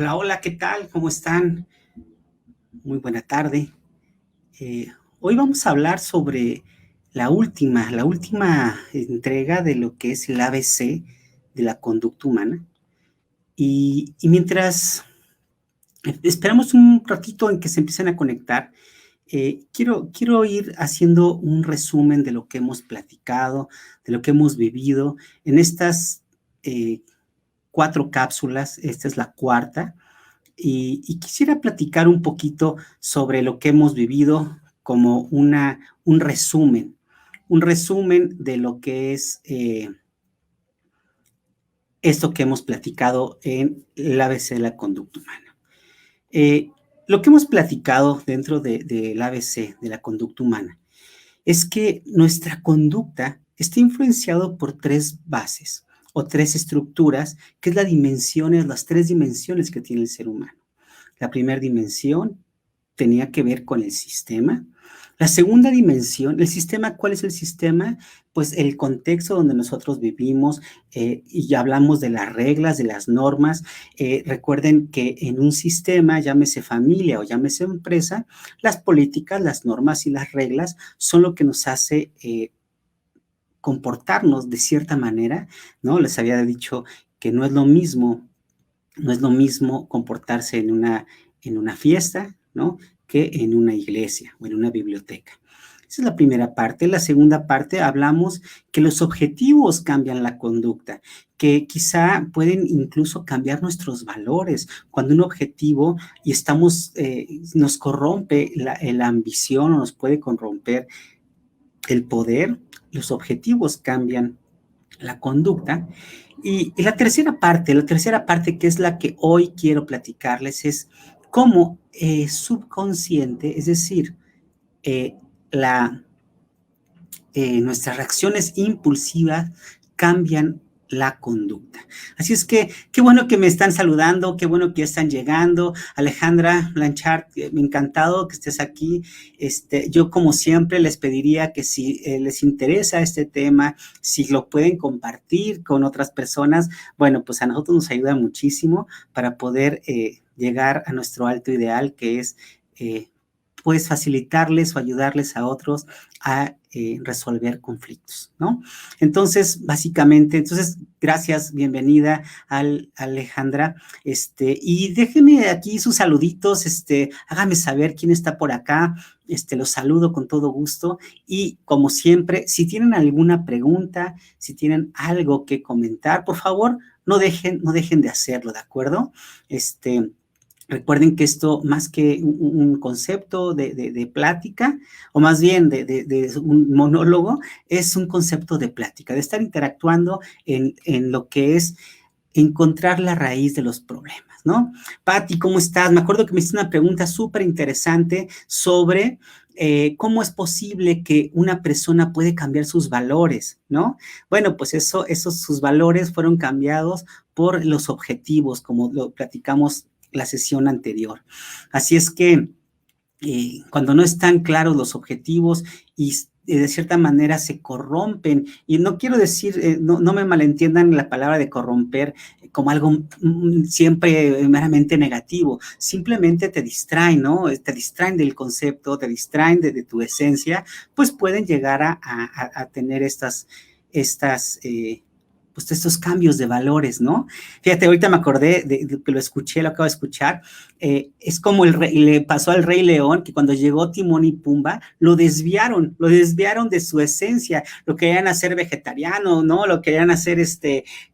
Hola, hola, ¿qué tal? ¿Cómo están? Muy buena tarde. Hoy vamos a hablar sobre la última entrega de lo que es el ABC de la conducta humana. Y mientras esperamos un ratito en que se empiecen a conectar, quiero ir haciendo un resumen de lo que hemos platicado, de lo que hemos vivido en estas 4 cápsulas. Esta es la cuarta. Y quisiera platicar un poquito sobre lo que hemos vivido como un resumen de lo que es esto que hemos platicado en el ABC de la conducta humana. Lo que hemos platicado dentro del ABC de la conducta humana es que nuestra conducta está influenciado por 3 bases o 3 estructuras, que es las 3 dimensiones que tiene el ser humano. La primera dimensión tenía que ver con el sistema. La segunda dimensión, el sistema, ¿cuál es el sistema? Pues el contexto donde nosotros vivimos, y ya hablamos de las reglas, de las normas. Recuerden que en un sistema, llámese familia o llámese empresa, las políticas, las normas y las reglas son lo que nos hace comportarnos de cierta manera, ¿no? Les había dicho que no es lo mismo comportarse en una fiesta, ¿no? Que en una iglesia o en una biblioteca. Esa es la primera parte. La segunda parte, hablamos que los objetivos cambian la conducta, que quizá pueden incluso cambiar nuestros valores. Cuando un objetivo y nos corrompe la ambición o nos puede corromper el poder, los objetivos cambian la conducta. Y la tercera parte, que es la que hoy quiero platicarles, es cómo subconsciente, es decir, eh, la, nuestras reacciones impulsivas cambian la conducta. Así es que qué bueno que me están saludando, qué bueno que están llegando. Alejandra Blanchard, me encantado que estés aquí. Yo, como siempre, les pediría que si les interesa este tema, si lo pueden compartir con otras personas, bueno, pues a nosotros nos ayuda muchísimo para poder llegar a nuestro alto ideal, que es pues facilitarles o ayudarles a otros a resolver conflictos, ¿no? Entonces, básicamente, gracias, bienvenida Alejandra, y déjeme aquí sus saluditos, hágame saber quién está por acá, los saludo con todo gusto, y como siempre, si tienen alguna pregunta, si tienen algo que comentar, por favor, no dejen de hacerlo, ¿de acuerdo? Recuerden que esto, más que un concepto de plática, o más bien de un monólogo, es un concepto de plática, de estar interactuando en lo que es encontrar la raíz de los problemas, ¿no? Patti, ¿cómo estás? Me acuerdo que me hiciste una pregunta súper interesante sobre cómo es posible que una persona puede cambiar sus valores, ¿no? Bueno, pues sus valores fueron cambiados por los objetivos, como lo platicamos la sesión anterior. Así es que cuando no están claros los objetivos y de cierta manera se corrompen, y no quiero decir, no me malentiendan la palabra de corromper como algo siempre meramente negativo, simplemente te distraen, ¿no? Te distraen del concepto, te distraen de tu esencia, pues pueden llegar a tener pues estos cambios de valores, ¿no? Fíjate, ahorita me acordé de que lo acabo de escuchar. Es como le pasó al Rey León, que cuando llegó Timón y Pumba, lo desviaron de su esencia, lo querían hacer vegetariano, ¿no? Lo querían hacer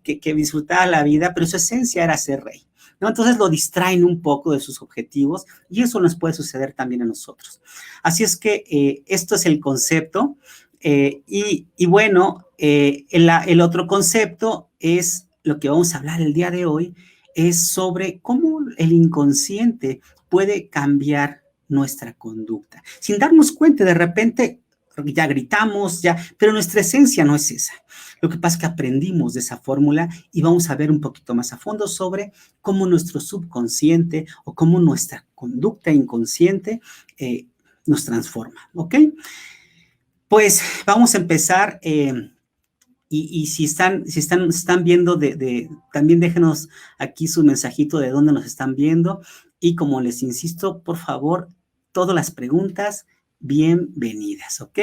que disfrutara la vida, pero su esencia era ser rey, ¿no? Entonces lo distraen un poco de sus objetivos, y eso nos puede suceder también a nosotros. Así es que esto es el concepto. Y bueno, el otro concepto es lo que vamos a hablar el día de hoy, es sobre cómo el inconsciente puede cambiar nuestra conducta. Sin darnos cuenta, de repente ya gritamos, pero nuestra esencia no es esa. Lo que pasa es que aprendimos de esa fórmula, y vamos a ver un poquito más a fondo sobre cómo nuestro subconsciente o cómo nuestra conducta inconsciente nos transforma, ¿ok? Pues vamos a empezar, y si están viendo, también déjenos aquí su mensajito de dónde nos están viendo. Y como les insisto, por favor, todas las preguntas, bienvenidas, ¿ok?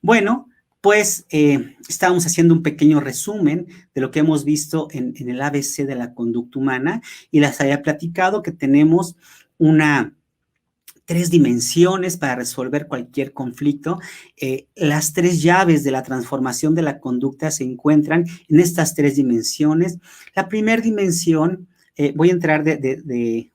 Bueno, pues estábamos haciendo un pequeño resumen de lo que hemos visto en el ABC de la conducta humana y les había platicado que tenemos tres dimensiones para resolver cualquier conflicto. Las tres llaves de la transformación de la conducta se encuentran en estas tres dimensiones. La primera dimensión, voy a entrar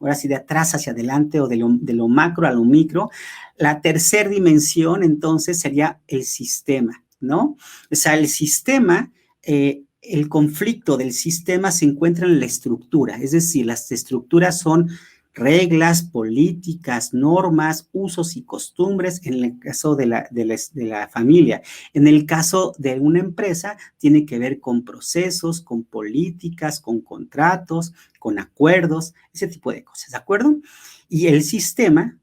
ahora sí, de atrás hacia adelante o de lo macro a lo micro. La tercera dimensión, entonces, sería el sistema, ¿no? O sea, el sistema, el conflicto del sistema se encuentra en la estructura, es decir, las estructuras son reglas, políticas, normas, usos y costumbres en el caso de la familia. En el caso de una empresa, tiene que ver con procesos, con políticas, con contratos, con acuerdos, ese tipo de cosas, ¿de acuerdo? Y el sistema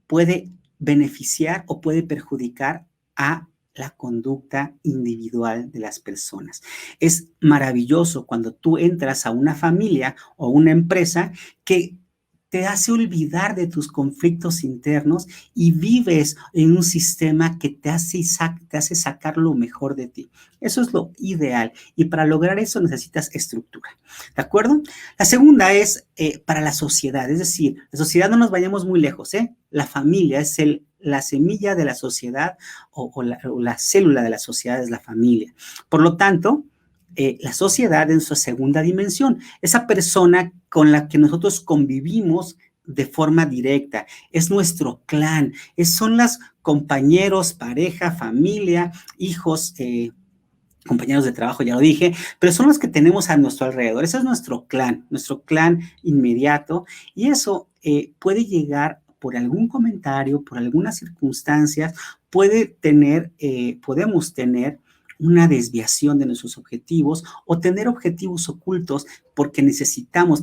puede beneficiar o puede perjudicar a la conducta individual de las personas. Es maravilloso cuando tú entras a una familia o una empresa que te hace olvidar de tus conflictos internos y vives en un sistema que te hace sacar lo mejor de ti. Eso es lo ideal y para lograr eso necesitas estructura, ¿de acuerdo? La segunda es para la sociedad, es decir, la sociedad no nos vayamos muy lejos, ¿eh? La familia es la semilla de la sociedad o la célula de la sociedad es la familia. Por lo tanto, la sociedad en su segunda dimensión, esa persona con la que nosotros convivimos de forma directa, es nuestro clan, son los compañeros, pareja, familia, hijos, compañeros de trabajo, ya lo dije, pero son los que tenemos a nuestro alrededor. Ese es nuestro clan inmediato, y eso puede llegar por algún comentario, por algunas circunstancias, podemos tener una desviación de nuestros objetivos o tener objetivos ocultos porque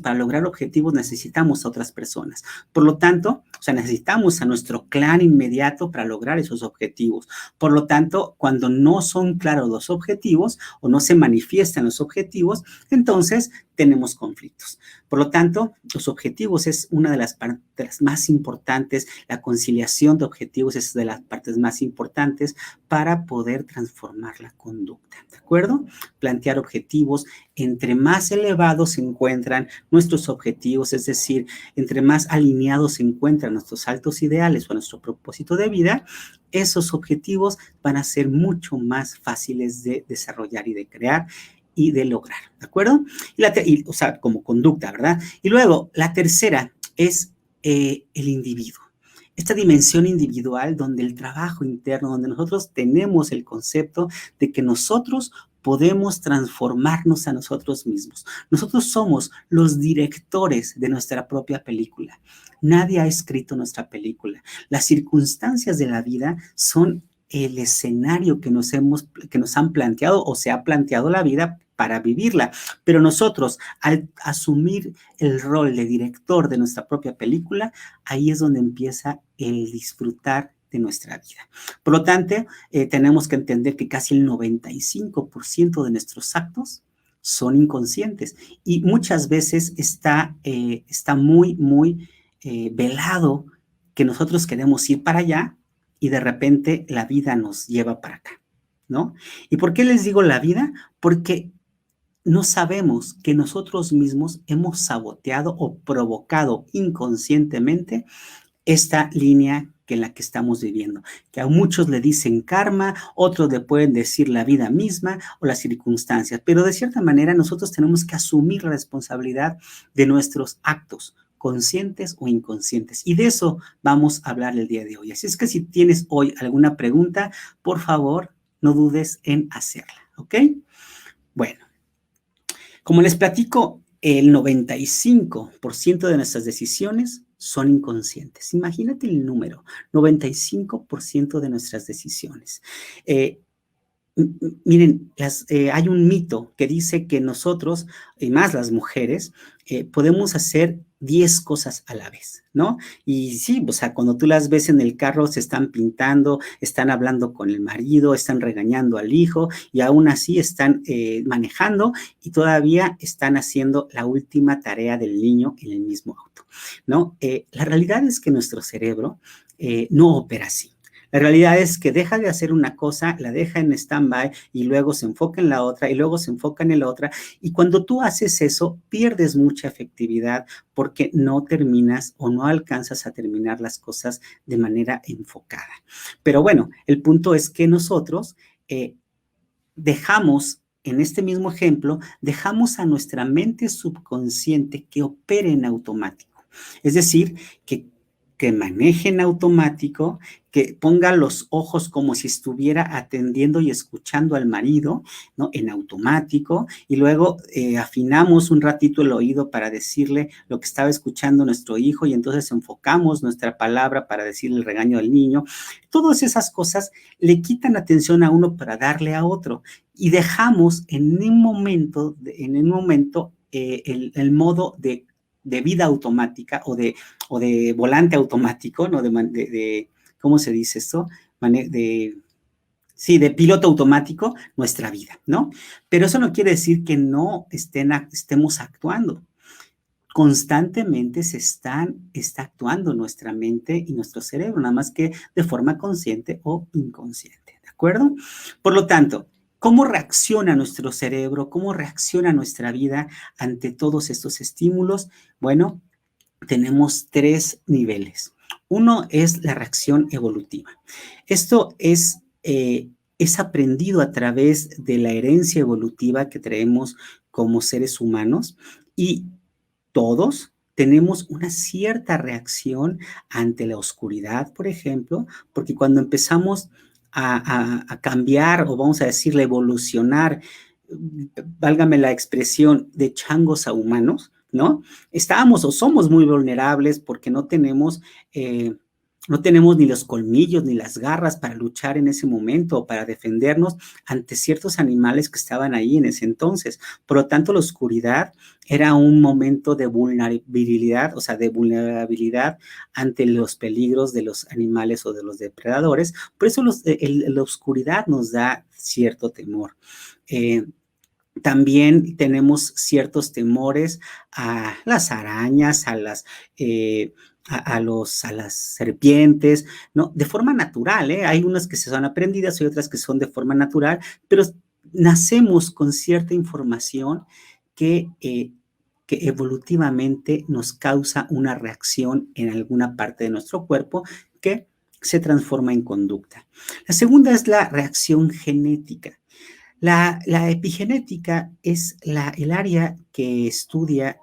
para lograr objetivos necesitamos a otras personas. Por lo tanto, o sea, necesitamos a nuestro clan inmediato para lograr esos objetivos. Por lo tanto, cuando no son claros los objetivos o no se manifiestan los objetivos, entonces tenemos conflictos. Por lo tanto, los objetivos es una de las partes más importantes, la conciliación de objetivos es de las partes más importantes para poder transformar la conducta, ¿de acuerdo? Plantear objetivos, entre más elevados se encuentran nuestros objetivos, es decir, entre más alineados se encuentran nuestros altos ideales o nuestro propósito de vida, esos objetivos van a ser mucho más fáciles de desarrollar y de crear y de lograr, ¿de acuerdo? O sea, como conducta, ¿verdad? Y luego, la tercera es el individuo. Esta dimensión individual donde el trabajo interno, donde nosotros tenemos el concepto de que nosotros podemos transformarnos a nosotros mismos. Nosotros somos los directores de nuestra propia película. Nadie ha escrito nuestra película. Las circunstancias de la vida son el escenario que nos han planteado o se ha planteado la vida para vivirla, pero nosotros al asumir el rol de director de nuestra propia película, ahí es donde empieza el disfrutar de nuestra vida. Por lo tanto, tenemos que entender que casi el 95% de nuestros actos son inconscientes y muchas veces está muy velado que nosotros queremos ir para allá y de repente la vida nos lleva para acá, ¿no? ¿Y por qué les digo la vida? Porque no sabemos que nosotros mismos hemos saboteado o provocado inconscientemente esta línea en la que estamos viviendo, que a muchos le dicen karma, otros le pueden decir la vida misma o las circunstancias, pero de cierta manera nosotros tenemos que asumir la responsabilidad de nuestros actos, conscientes o inconscientes, y de eso vamos a hablar el día de hoy. Así es que si tienes hoy alguna pregunta, por favor, no dudes en hacerla, ¿ok? Bueno, como les platico, el 95% de nuestras decisiones son inconscientes. Imagínate el número, 95% de nuestras decisiones. Miren, hay un mito que dice que nosotros, y más las mujeres, podemos hacer 10 cosas a la vez, ¿no? Y sí, o sea, cuando tú las ves en el carro, se están pintando, están hablando con el marido, están regañando al hijo y aún así están manejando y todavía están haciendo la última tarea del niño en el mismo auto, ¿no? La realidad es que nuestro cerebro no opera así. La realidad es que deja de hacer una cosa, la deja en stand-by y luego se enfoca en la otra y luego se enfoca en la otra. Y cuando tú haces eso, pierdes mucha efectividad porque no terminas o no alcanzas a terminar las cosas de manera enfocada. Pero bueno, el punto es que nosotros dejamos, en este mismo ejemplo, dejamos a nuestra mente subconsciente que opere en automático. Es decir, que maneje en automático, que ponga los ojos como si estuviera atendiendo y escuchando al marido, ¿no? En automático, y luego afinamos un ratito el oído para decirle lo que estaba escuchando nuestro hijo, y entonces enfocamos nuestra palabra para decirle el regaño al niño. Todas esas cosas le quitan atención a uno para darle a otro, y dejamos en un momento el modo de vida automática o de volante automático, ¿no? ¿Cómo se dice esto? Sí, de piloto automático nuestra vida, ¿no? Pero eso no quiere decir que no estemos actuando. Constantemente está actuando nuestra mente y nuestro cerebro, nada más que de forma consciente o inconsciente, ¿de acuerdo? Por lo tanto, ¿cómo reacciona nuestro cerebro? ¿Cómo reacciona nuestra vida ante todos estos estímulos? Bueno, tenemos 3 niveles. Uno es la reacción evolutiva. Esto es aprendido a través de la herencia evolutiva que traemos como seres humanos y todos tenemos una cierta reacción ante la oscuridad, por ejemplo, porque cuando empezamos a cambiar o vamos a decirle evolucionar, válgame la expresión, de changos a humanos, ¿no? Estábamos o somos muy vulnerables porque no tenemos ni los colmillos ni las garras para luchar en ese momento o para defendernos ante ciertos animales que estaban ahí en ese entonces. Por lo tanto, la oscuridad era un momento de vulnerabilidad, o sea, de vulnerabilidad ante los peligros de los animales o de los depredadores. Por eso la oscuridad nos da cierto temor. También tenemos ciertos temores a las arañas, a las serpientes, ¿no? De forma natural, ¿eh? Hay unas que se son aprendidas y otras que son de forma natural, pero nacemos con cierta información que evolutivamente nos causa una reacción en alguna parte de nuestro cuerpo que se transforma en conducta. La segunda es la reacción genética. La epigenética es el área que estudia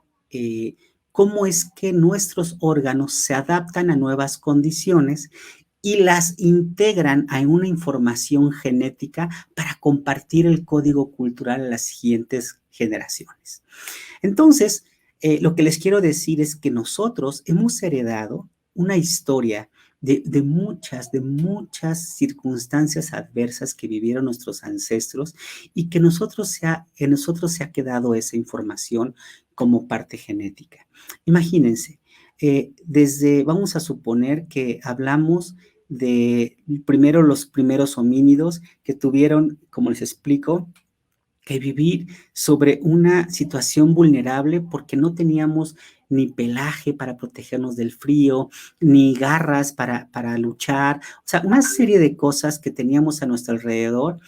cómo es que nuestros órganos se adaptan a nuevas condiciones y las integran a una información genética para compartir el código cultural a las siguientes generaciones. Entonces, lo que les quiero decir es que nosotros hemos heredado una historia de muchas circunstancias adversas que vivieron nuestros ancestros y que en nosotros se ha quedado esa información como parte genética. Imagínense, vamos a suponer que hablamos de primero los primeros homínidos que tuvieron, como les explico, que vivir sobre una situación vulnerable porque no teníamos ni pelaje para protegernos del frío, ni garras para luchar, o sea, una serie de cosas que teníamos a nuestro alrededor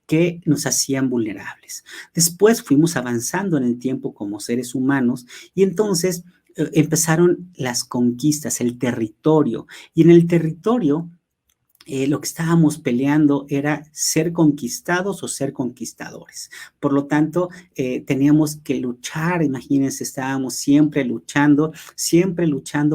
que nos hacían vulnerables. Después fuimos avanzando en el tiempo como seres humanos y entonces empezaron las conquistas, el territorio, y en el territorio lo que estábamos peleando era ser conquistados o ser conquistadores. Por lo tanto, teníamos que luchar, imagínense, estábamos siempre luchando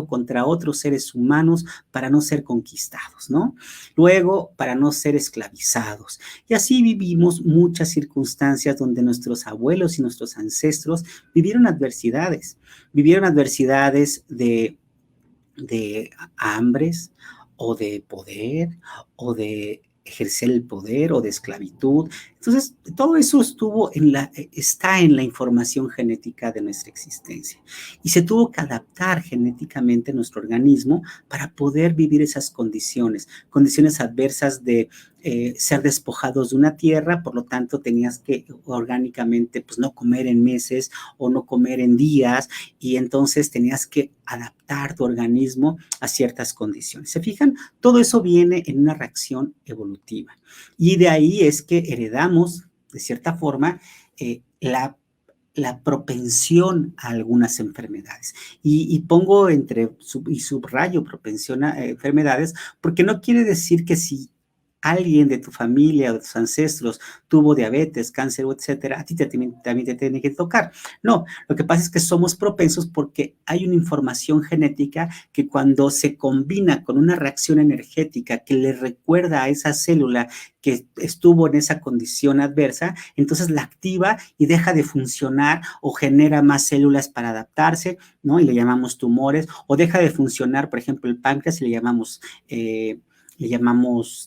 contra otros seres humanos para no ser conquistados, ¿no? Luego, para no ser esclavizados. Y así vivimos muchas circunstancias donde nuestros abuelos y nuestros ancestros vivieron adversidades de hambres o de poder o de ejercer el poder o de esclavitud. Entonces, todo eso está en la información genética de nuestra existencia y se tuvo que adaptar genéticamente nuestro organismo para poder vivir esas condiciones adversas de ser despojados de una tierra, por lo tanto tenías que orgánicamente pues no comer en meses o no comer en días y entonces tenías que adaptar tu organismo a ciertas condiciones. ¿Se fijan? Todo eso viene en una reacción evolutiva y de ahí es que heredamos de cierta forma la propensión a algunas enfermedades. Y pongo y subrayo propensión a enfermedades porque no quiere decir que si alguien de tu familia o de tus ancestros tuvo diabetes, cáncer, etcétera, a ti también te tiene que tocar. No, lo que pasa es que somos propensos porque hay una información genética que cuando se combina con una reacción energética que le recuerda a esa célula que estuvo en esa condición adversa, entonces la activa y deja de funcionar o genera más células para adaptarse, ¿no? Y le llamamos tumores, o deja de funcionar, por ejemplo, el páncreas y le llamamos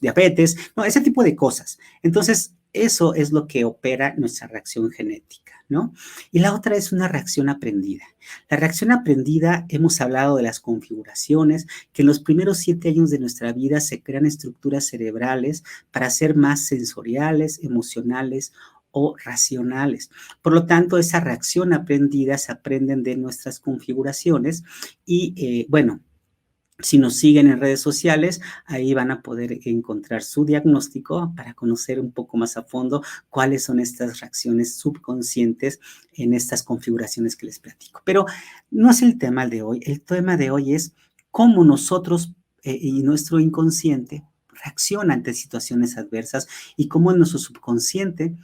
diabetes, no, ese tipo de cosas. Entonces, eso es lo que opera nuestra reacción genética, ¿no? Y la otra es una reacción aprendida. La reacción aprendida, hemos hablado de las configuraciones, que en los primeros 7 años de nuestra vida se crean estructuras cerebrales para ser más sensoriales, emocionales o racionales. Por lo tanto, esa reacción aprendida se aprenden de nuestras configuraciones y, bueno, si nos siguen en redes sociales, ahí van a poder encontrar su diagnóstico para conocer un poco más a fondo cuáles son estas reacciones subconscientes en estas configuraciones que les platico. Pero no es el tema de hoy. El tema de hoy es cómo nosotros y nuestro inconsciente reacciona ante situaciones adversas y cómo nuestro subconsciente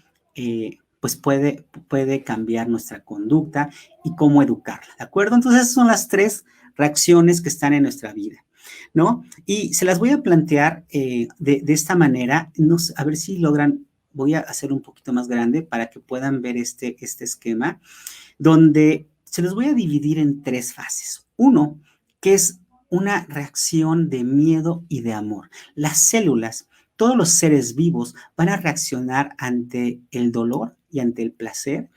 pues puede cambiar nuestra conducta y cómo educarla, ¿de acuerdo? Entonces, esas son las 3 reacciones que están en nuestra vida, ¿no? Y se las voy a plantear de esta manera, a ver si logran, voy a hacer un poquito más grande para que puedan ver este esquema, donde se los voy a dividir en 3 fases. Uno, que es una reacción de miedo y de amor. Las células, todos los seres vivos van a reaccionar ante el dolor y ante el placer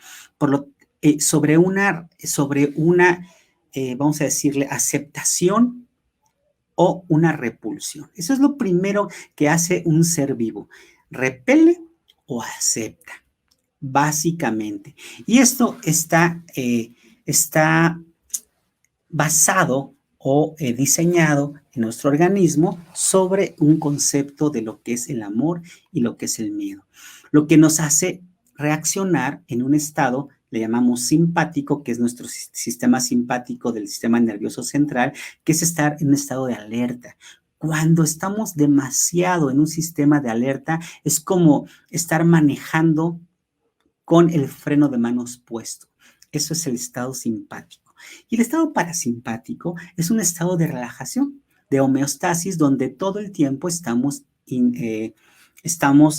sobre una vamos a decirle, aceptación o una repulsión. Eso es lo primero que hace un ser vivo. Repele o acepta, básicamente. Y esto está basado o diseñado en nuestro organismo sobre un concepto de lo que es el amor y lo que es el miedo. Lo que nos hace reaccionar en un estado le llamamos simpático, que es nuestro sistema simpático del sistema nervioso central, que es estar en un estado de alerta. Cuando estamos demasiado en un sistema de alerta, es como estar manejando con el freno de manos puesto. Eso es el estado simpático. Y el estado parasimpático es un estado de relajación, de homeostasis, donde todo el tiempo estamos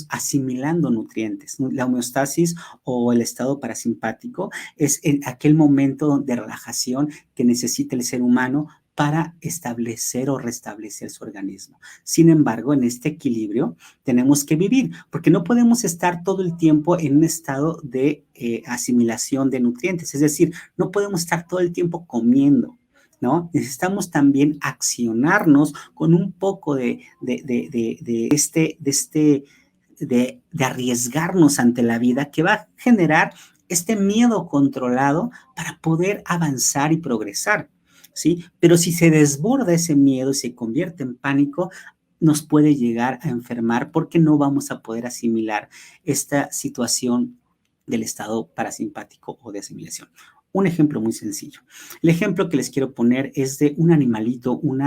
asimilando nutrientes. La homeostasis o el estado parasimpático es aquel momento de relajación que necesita el ser humano para establecer o restablecer su organismo. Sin embargo, en este equilibrio tenemos que vivir, porque no podemos estar todo el tiempo en un estado de asimilación de nutrientes, es decir, no podemos estar todo el tiempo comiendo, ¿no? Necesitamos también accionarnos con un poco de arriesgarnos ante la vida, que va a generar este miedo controlado para poder avanzar y progresar, ¿sí? Pero si se desborda ese miedo y se convierte en pánico, nos puede llegar a enfermar porque no vamos a poder asimilar esta situación del estado parasimpático o de asimilación. Un ejemplo muy sencillo. El ejemplo que les quiero poner es de un animalito, un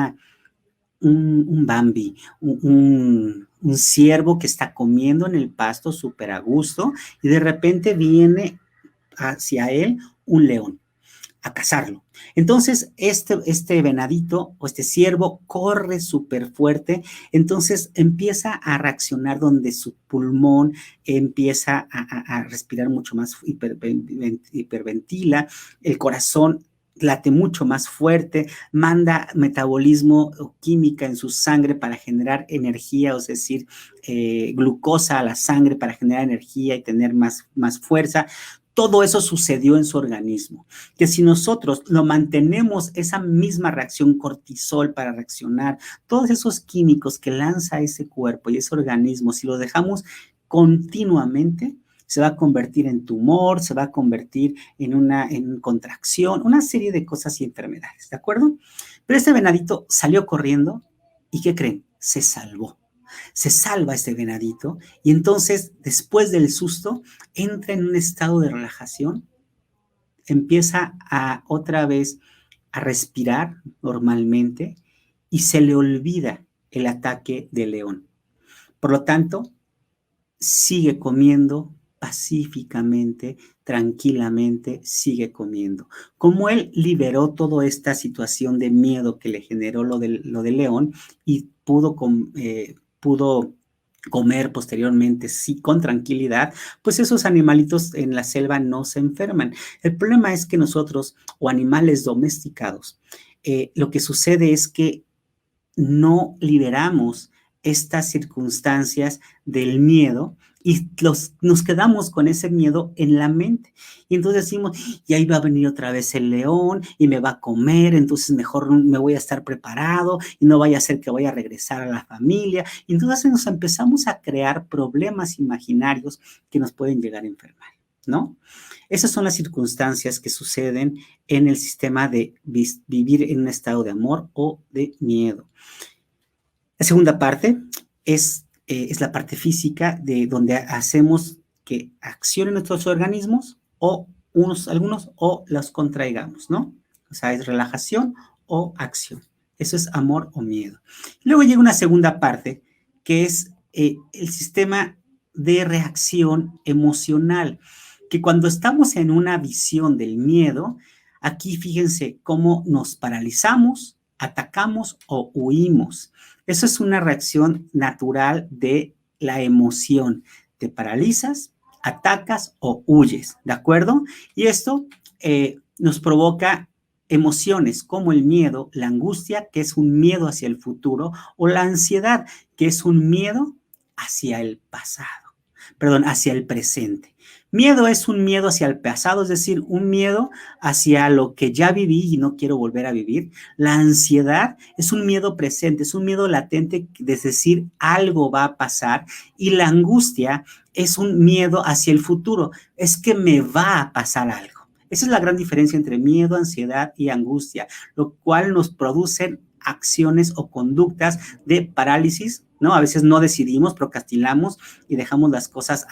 Bambi, un ciervo que está comiendo en el pasto súper a gusto y de repente viene hacia él un león a cazarlo. Entonces, este venadito o este ciervo corre súper fuerte, entonces empieza a reaccionar donde su pulmón empieza a respirar mucho más, hiperventila, el corazón late mucho más fuerte, manda metabolismo o química en su sangre para generar energía, es decir, glucosa a la sangre para generar energía y tener más fuerza. Todo eso sucedió en su organismo. Que si nosotros lo mantenemos, esa misma reacción cortisol para reaccionar, todos esos químicos que lanza ese cuerpo y ese organismo, si lo dejamos continuamente, se va a convertir en tumor, se va a convertir en contracción, una serie de cosas y enfermedades, ¿de acuerdo? Pero este venadito salió corriendo y ¿qué creen? Se salvó. Se salva este venadito y entonces, después del susto, entra en un estado de relajación, empieza a otra vez a respirar normalmente y se le olvida el ataque del león. Por lo tanto, sigue comiendo pacíficamente, tranquilamente, sigue comiendo. Como él liberó toda esta situación de miedo que le generó lo del león y pudo comer posteriormente, sí, con tranquilidad, pues esos animalitos en la selva no se enferman. El problema es que nosotros, o animales domesticados, lo que sucede es que no liberamos estas circunstancias del miedo y nos quedamos con ese miedo en la mente. Y entonces decimos, y ahí va a venir otra vez el león y me va a comer, entonces mejor me voy a estar preparado y no vaya a ser que vaya a regresar a la familia. Y entonces nos empezamos a crear problemas imaginarios que nos pueden llegar a enfermar, ¿no? Esas son las circunstancias que suceden en el sistema de vivir en un estado de amor o de miedo. La segunda parte es la parte física de donde hacemos que accionen nuestros organismos o algunos o los contraigamos, ¿no? O sea, es relajación o acción. Eso es amor o miedo. Luego llega una segunda parte que es el sistema de reacción emocional, que cuando estamos en una visión del miedo, aquí fíjense cómo nos paralizamos, atacamos o huimos. Eso es una reacción natural de la emoción. Te paralizas, atacas o huyes, ¿de acuerdo? Y esto nos provoca emociones como el miedo, la angustia, que es un miedo hacia el futuro, o la ansiedad, que es un miedo hacia el pasado, perdón, hacia el presente. Miedo es un miedo hacia el pasado, es decir, un miedo hacia lo que ya viví y no quiero volver a vivir. La ansiedad es un miedo presente, es un miedo latente, es decir, algo va a pasar. Y la angustia es un miedo hacia el futuro, es que me va a pasar algo. Esa es la gran diferencia entre miedo, ansiedad y angustia, lo cual nos produce acciones o conductas de parálisis, ¿no? A veces no decidimos, procrastinamos y dejamos las cosas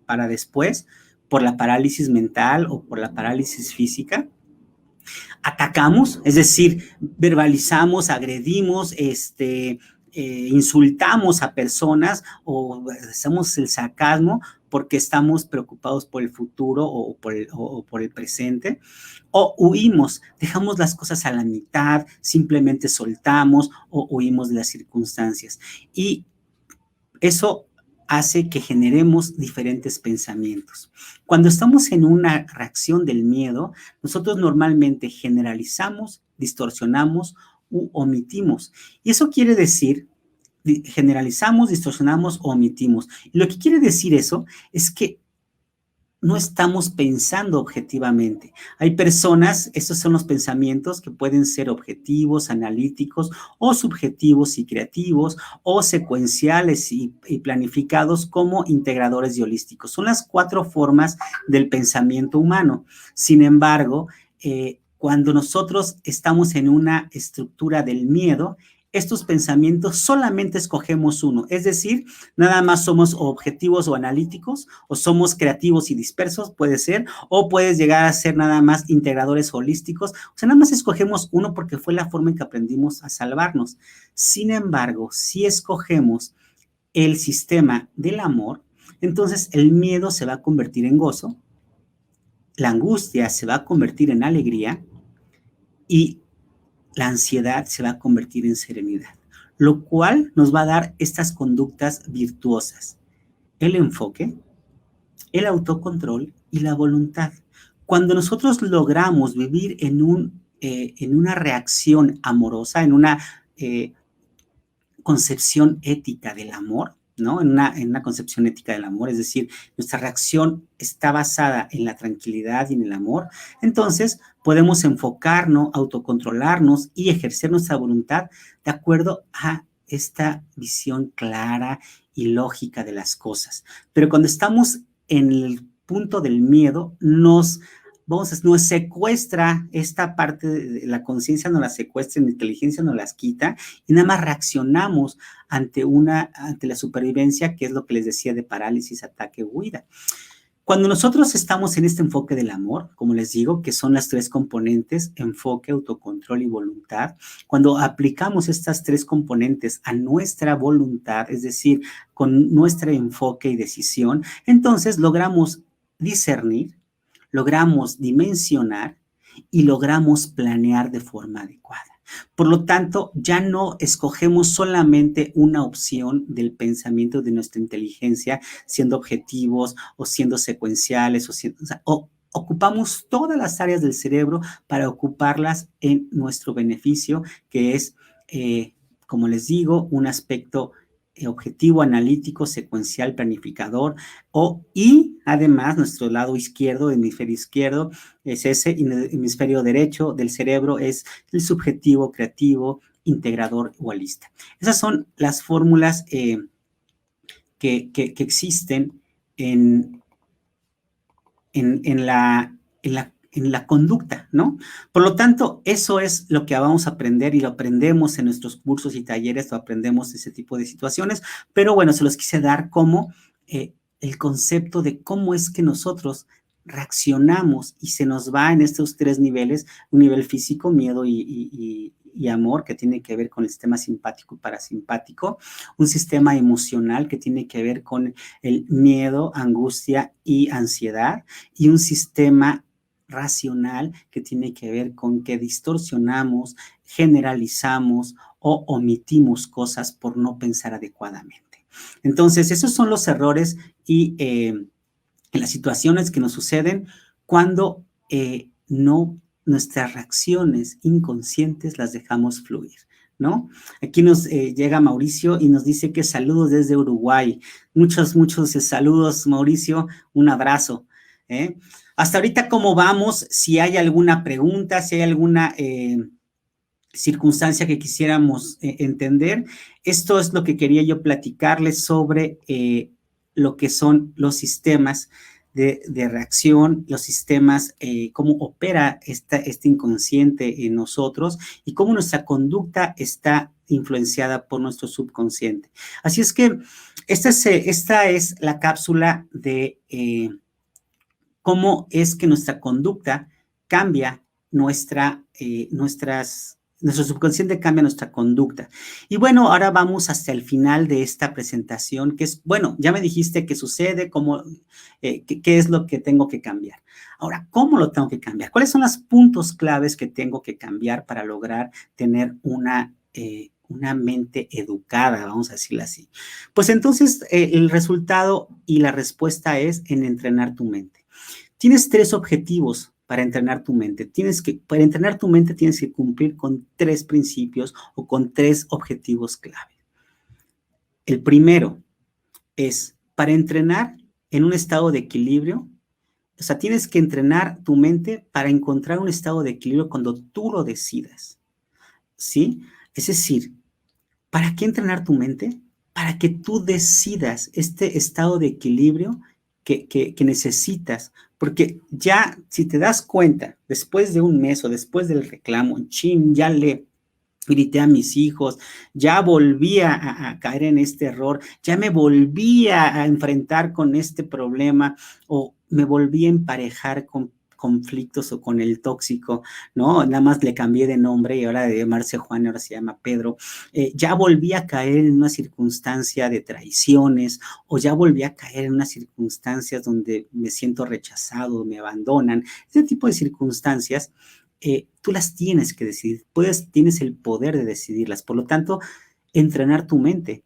para después por la parálisis mental o por la parálisis física. Atacamos, es decir, verbalizamos, agredimos, insultamos a personas o hacemos el sarcasmo porque estamos preocupados por el futuro o por el presente, o huimos, dejamos las cosas a la mitad, simplemente soltamos o huimos de las circunstancias. Y eso hace que generemos diferentes pensamientos. Cuando estamos en una reacción del miedo, nosotros normalmente generalizamos, distorsionamos u omitimos. Y eso quiere decir, generalizamos, distorsionamos o omitimos. Y lo que quiere decir eso es que no estamos pensando objetivamente. Hay personas, estos son los pensamientos que pueden ser objetivos, analíticos o subjetivos y creativos o secuenciales y planificados como integradores y holísticos. Son las 4 formas del pensamiento humano. Sin embargo, cuando nosotros estamos en una estructura del miedo, estos pensamientos solamente escogemos uno, es decir, nada más somos objetivos o analíticos, o somos creativos y dispersos, puede ser, o puedes llegar a ser nada más integradores holísticos, o sea, nada más escogemos uno porque fue la forma en que aprendimos a salvarnos. Sin embargo, si escogemos el sistema del amor, entonces el miedo se va a convertir en gozo, la angustia se va a convertir en alegría y la ansiedad se va a convertir en serenidad, lo cual nos va a dar estas conductas virtuosas: el enfoque, el autocontrol y la voluntad. Cuando nosotros logramos vivir en una reacción amorosa, en una concepción ética del amor, ¿no? En una concepción ética del amor, es decir, nuestra reacción está basada en la tranquilidad y en el amor, entonces podemos enfocarnos, autocontrolarnos y ejercer nuestra voluntad de acuerdo a esta visión clara y lógica de las cosas. Pero cuando estamos en el punto del miedo, nos secuestra esta parte de la conciencia, nos la secuestra, la inteligencia nos las quita y nada más reaccionamos ante la supervivencia, que es lo que les decía de parálisis, ataque, huida. Cuando nosotros estamos en este enfoque del amor, como les digo, que son las tres componentes, enfoque, autocontrol y voluntad, cuando aplicamos estas tres componentes a nuestra voluntad, es decir, con nuestro enfoque y decisión, entonces logramos discernir, logramos dimensionar y logramos planear de forma adecuada. Por lo tanto, ya no escogemos solamente una opción del pensamiento de nuestra inteligencia, siendo objetivos o siendo secuenciales, o ocupamos todas las áreas del cerebro para ocuparlas en nuestro beneficio, que es, como les digo, un aspecto objetivo, analítico, secuencial, planificador, y además nuestro lado izquierdo, hemisferio izquierdo, es ese, y el hemisferio derecho del cerebro es el subjetivo, creativo, integrador, igualista. Esas son las fórmulas que existen en la conducta, ¿no? Por lo tanto, eso es lo que vamos a aprender y lo aprendemos en nuestros cursos y talleres, lo aprendemos ese tipo de situaciones, pero bueno, se los quise dar como el concepto de cómo es que nosotros reaccionamos y se nos va en estos tres niveles, un nivel físico, miedo y amor, que tiene que ver con el sistema simpático y parasimpático, un sistema emocional que tiene que ver con el miedo, angustia y ansiedad, y un sistema racional que tiene que ver con que distorsionamos, generalizamos o omitimos cosas por no pensar adecuadamente. Entonces, esos son los errores y las situaciones que nos suceden cuando nuestras reacciones inconscientes las dejamos fluir, ¿no? Aquí nos llega Mauricio y nos dice que saludos desde Uruguay. Muchos saludos, Mauricio. Un abrazo. Hasta ahorita, ¿cómo vamos? Si hay alguna pregunta, si hay alguna circunstancia que quisiéramos entender, esto es lo que quería yo platicarles sobre lo que son los sistemas de reacción, los sistemas, cómo opera este inconsciente en nosotros y cómo nuestra conducta está influenciada por nuestro subconsciente. Así es que esta es la cápsula de cómo es que nuestra conducta cambia nuestro subconsciente cambia nuestra conducta. Y bueno, ahora vamos hasta el final de esta presentación, que es, bueno, ya me dijiste qué sucede, qué es lo que tengo que cambiar. Ahora, ¿cómo lo tengo que cambiar? ¿Cuáles son los puntos claves que tengo que cambiar para lograr tener una mente educada, vamos a decirlo así? Pues entonces, el resultado y la respuesta es en entrenar tu mente. Tienes tres objetivos para entrenar tu mente. Para entrenar tu mente tienes que cumplir con tres principios o con tres objetivos clave. El primero es para entrenar en un estado de equilibrio. O sea, tienes que entrenar tu mente para encontrar un estado de equilibrio cuando tú lo decidas. ¿Sí? Es decir, ¿para qué entrenar tu mente? Para que tú decidas este estado de equilibrio que necesitas, porque ya si te das cuenta, después de un mes o después del reclamo, ya le grité a mis hijos, ya volví a caer en este error, ya me volví a enfrentar con este problema o me volví a emparejar con conflictos o con el tóxico, ¿no? Nada más le cambié de nombre y ahora de llamarse Juan, ahora se llama Pedro. Ya volví a caer en una circunstancia de traiciones o ya volví a caer en unas circunstancias donde me siento rechazado, me abandonan. Ese tipo de circunstancias tú las tienes que decidir, tienes el poder de decidirlas. Por lo tanto, entrenar tu mente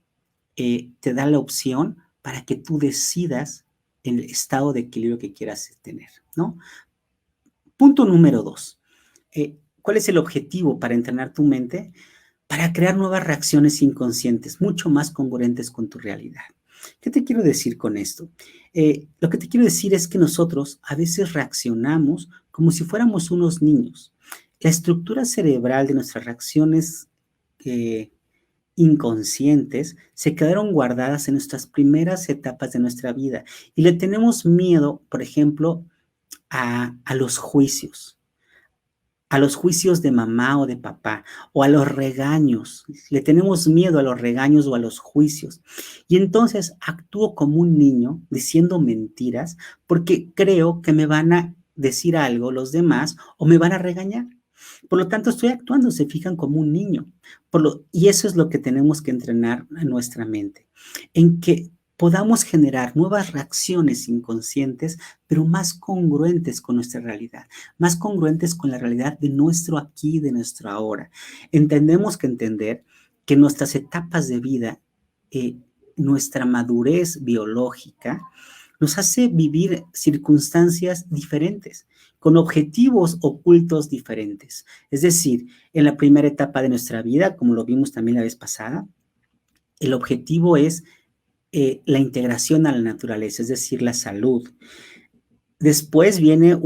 te da la opción para que tú decidas el estado de equilibrio que quieras tener, ¿no? Punto número 2. ¿Cuál es el objetivo para entrenar tu mente? Para crear nuevas reacciones inconscientes, mucho más congruentes con tu realidad. ¿Qué te quiero decir con esto? Lo que te quiero decir es que nosotros a veces reaccionamos como si fuéramos unos niños. La estructura cerebral de nuestras reacciones inconscientes se quedaron guardadas en nuestras primeras etapas de nuestra vida y le tenemos miedo, por ejemplo, a los juicios. A los juicios de mamá o de papá, o a los regaños. Le tenemos miedo a los regaños o a los juicios. Y entonces actúo como un niño diciendo mentiras porque creo que me van a decir algo los demás o me van a regañar. Por lo tanto, estoy actuando, se fijan, como un niño. Y eso es lo que tenemos que entrenar en nuestra mente, en que podamos generar nuevas reacciones inconscientes, pero más congruentes con nuestra realidad, más congruentes con la realidad de nuestro aquí, de nuestro ahora. Entendemos que entender que nuestras etapas de vida, nuestra madurez biológica, nos hace vivir circunstancias diferentes, con objetivos ocultos diferentes. Es decir, en la primera etapa de nuestra vida, como lo vimos también la vez pasada, el objetivo es la integración a la naturaleza, es decir, la salud. Después viene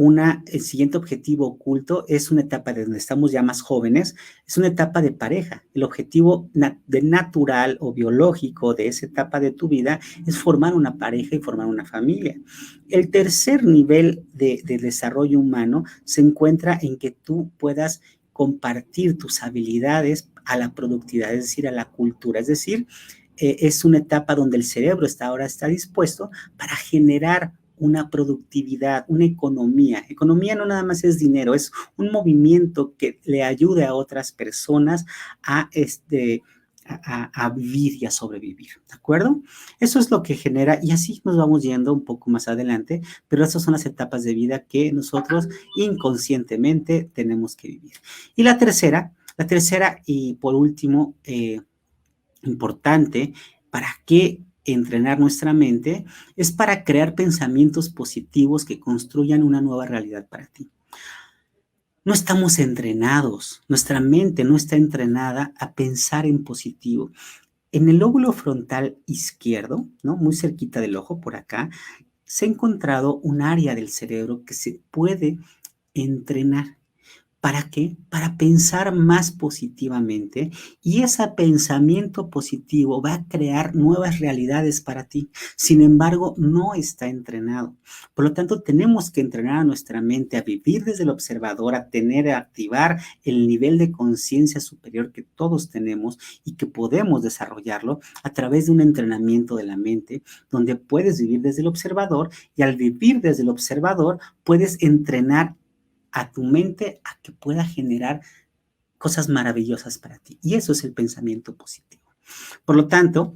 el siguiente objetivo oculto, es una etapa de donde estamos ya más jóvenes, es una etapa de pareja. El objetivo de natural o biológico de esa etapa de tu vida es formar una pareja y formar una familia. El tercer nivel de desarrollo humano se encuentra en que tú puedas compartir tus habilidades a la productividad, es decir, a la cultura, es decir, es una etapa donde el cerebro ahora está dispuesto para generar una productividad, una economía. Economía no nada más es dinero, es un movimiento que le ayude a otras personas a vivir y a sobrevivir, ¿de acuerdo? Eso es lo que genera, y así nos vamos yendo un poco más adelante, pero esas son las etapas de vida que nosotros inconscientemente tenemos que vivir. Y la tercera y por último, importante, ¿para qué entrenar nuestra mente? Es para crear pensamientos positivos que construyan una nueva realidad para ti. No estamos entrenados, nuestra mente no está entrenada a pensar en positivo. En el lóbulo frontal izquierdo, ¿no? Muy cerquita del ojo, por acá, se ha encontrado un área del cerebro que se puede entrenar. ¿Para qué? Para pensar más positivamente, y ese pensamiento positivo va a crear nuevas realidades para ti. Sin embargo, no está entrenado. Por lo tanto, tenemos que entrenar a nuestra mente a vivir desde el observador, a activar el nivel de conciencia superior que todos tenemos y que podemos desarrollarlo a través de un entrenamiento de la mente, donde puedes vivir desde el observador, y al vivir desde el observador puedes entrenar a tu mente a que pueda generar cosas maravillosas para ti. Y eso es el pensamiento positivo. Por lo tanto,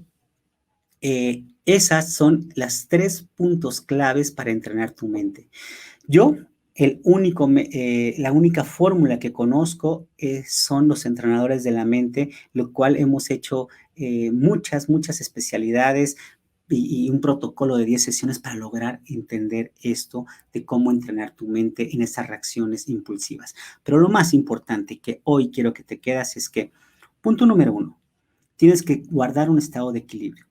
esas son las 3 puntos claves para entrenar tu mente. Yo, la única fórmula que conozco son los entrenadores de la mente, lo cual hemos hecho muchas especialidades y un protocolo de 10 sesiones para lograr entender esto de cómo entrenar tu mente en esas reacciones impulsivas. Pero lo más importante que hoy quiero que te quedas es que, punto número 1, tienes que guardar un estado de equilibrio.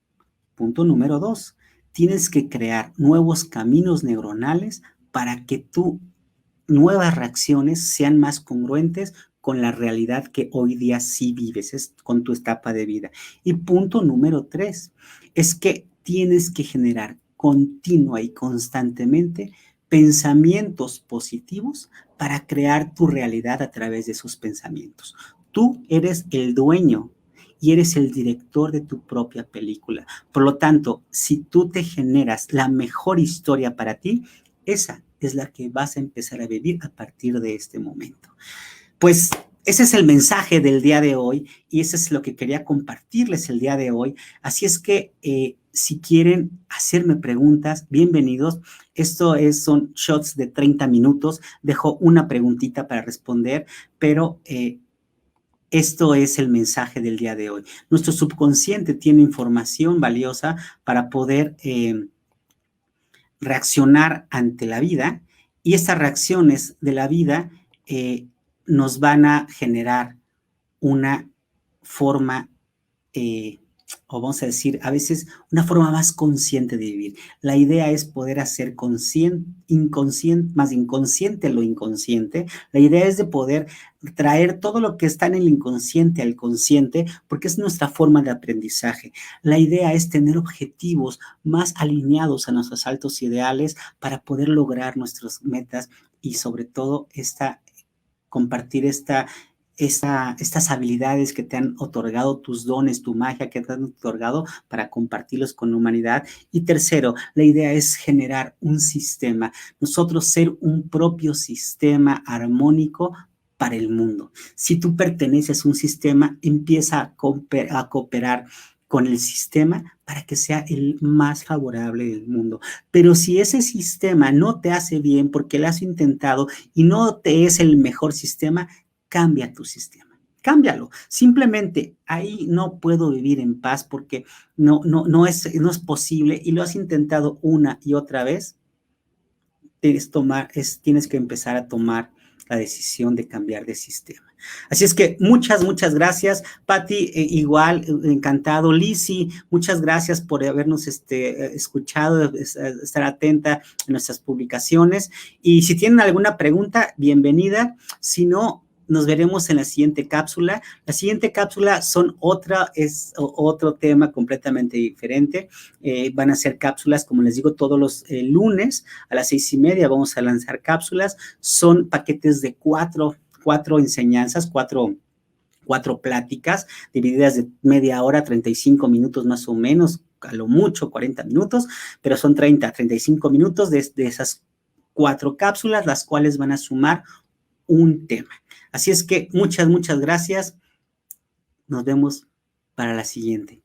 Punto número 2, tienes que crear nuevos caminos neuronales para que tus nuevas reacciones sean más congruentes con la realidad que hoy día sí vives, con tu etapa de vida. Y punto número 3, es que tienes que generar continua y constantemente pensamientos positivos para crear tu realidad a través de esos pensamientos. Tú eres el dueño y eres el director de tu propia película. Por lo tanto, si tú te generas la mejor historia para ti, esa es la que vas a empezar a vivir a partir de este momento. Pues ese es el mensaje del día de hoy y eso es lo que quería compartirles el día de hoy. Así es que si quieren hacerme preguntas, bienvenidos. Son shots de 30 minutos. Dejo una preguntita para responder, pero esto es el mensaje del día de hoy. Nuestro subconsciente tiene información valiosa para poder reaccionar ante la vida, Y estas reacciones de la vida nos van a generar una forma, o vamos a decir, a veces una forma más consciente de vivir. La idea es poder hacer inconsciente, más inconsciente lo inconsciente. La idea es de poder traer todo lo que está en el inconsciente al consciente, porque es nuestra forma de aprendizaje. La idea es tener objetivos más alineados a nuestros altos ideales para poder lograr nuestras metas y sobre todo compartir estas habilidades que te han otorgado, tus dones, tu magia que te han otorgado para compartirlos con la humanidad. Y tercero, la idea es generar un sistema, nosotros ser un propio sistema armónico para el mundo. Si tú perteneces a un sistema, empieza a cooperar con el sistema para que sea el más favorable del mundo. Pero si ese sistema no te hace bien porque lo has intentado y no te es el mejor sistema, cambia tu sistema, cámbialo. Simplemente ahí no puedo vivir en paz porque no es posible y lo has intentado una y otra vez. Tienes que empezar a tomar la decisión de cambiar de sistema. Así es que muchas gracias, Pati, igual, encantado. Lizzy, muchas gracias por habernos escuchado, estar atenta a nuestras publicaciones. Y si tienen alguna pregunta, bienvenida. Si no, nos veremos en la siguiente cápsula. La siguiente cápsula es otro tema completamente diferente. Van a ser cápsulas, como les digo, todos los lunes a las 6:30 vamos a lanzar cápsulas. Son paquetes de cuatro enseñanzas, cuatro pláticas divididas de media hora, 35 minutos más o menos, a lo mucho 40 minutos, pero son 35 minutos de esas 4 cápsulas, las cuales van a sumar un tema. Así es que muchas gracias. Nos vemos para la siguiente.